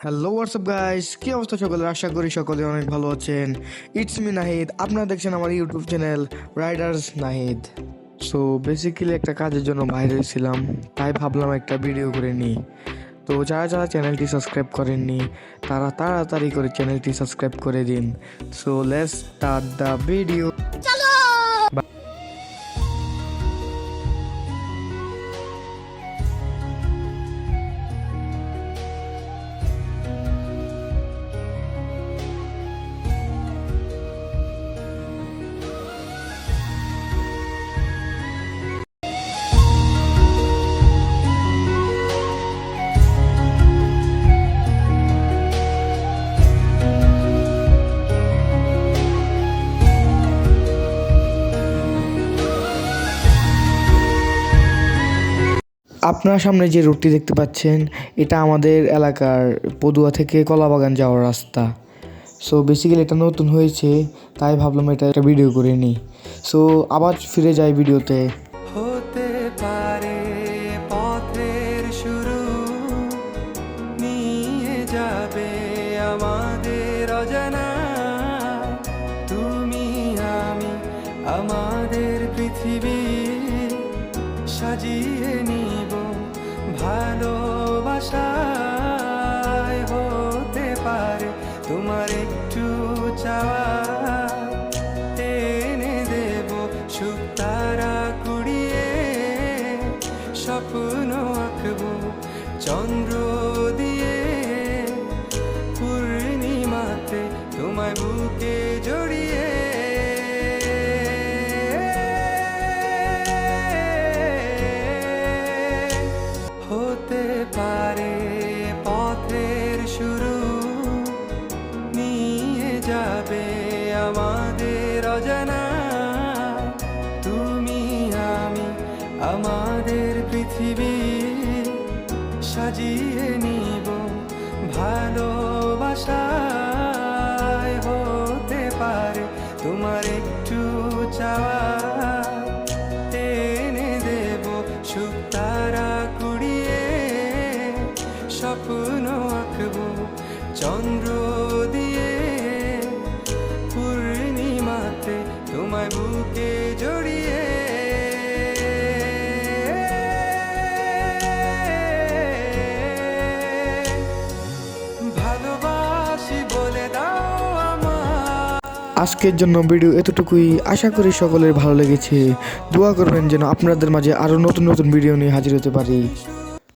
Hello WhatsApp guys, কি অবস্থা সকলের? আশা করি সকলে অনেক ভালো আছেন। ইটস মি নাহিদ, আপনারা দেখছেন আমার YouTube channel Riders Nahid. So basically একটা কাজের জন্য বাইরে ছিলাম, তাই ভাবলাম একটা ভিডিও করে নিই। তো যারা যারা চ্যানেলটি সাবস্ক্রাইব করেননি তারা তাড়াতাড়ি করে চ্যানেলটি সাবস্ক্রাইব করে দিন। So let's start the video. আপনার সামনে যে রুটটি দেখতে পাচ্ছেন, এটা আমাদের এলাকার পদুয়া থেকে কলাবাগান যাওয়ার রাস্তা। সো বেসিক্যালি এটা নতুন হয়েছে, তাই ভাবলাম এটা একটা ভিডিও করে নিই। সো আবার ফিরে যাই ভিডিওতে। হতে পারে পথের শুরু, নিয়ে যাবে আমাদের অজানা। তুমি আমি আমাদের পৃথিবী সাজিয়ে নিব ভালোবাসায়। হতে পারে তোমার একটু চাওয়া, এনে দেব সুখ তারা কুড়িয়ে। স্বপ্ন আঁকবো চন্দ্র দিয়ে, পূর্ণিমাতে তোমায় বুকে জড়িয়ে। হতে পারে পথের শুরু, নিয়ে যাবে আমাদের অজানা। তুমি আমি আমাদের পৃথিবী সাজিয়ে নিব ভালোবাসায়। হতে পারে তোমার একটু চাওয়া, এনে দেব সুখ তারা কুড়িয়ে। স্বপ্ন আঁকবো চন্দ্র দিয়ে, পূর্ণিমাতে তোমায় বুকে জড়িয়ে। ভালোবাসি বলে দাও আমার। আজকের জন্য ভিডিও এতটুকুই। আশা করি সকলের ভালো লেগেছে। দোয়া করবেন যেন আপনাদের মাঝে আরও নতুন নতুন ভিডিও নিয়ে হাজির হতে পারি।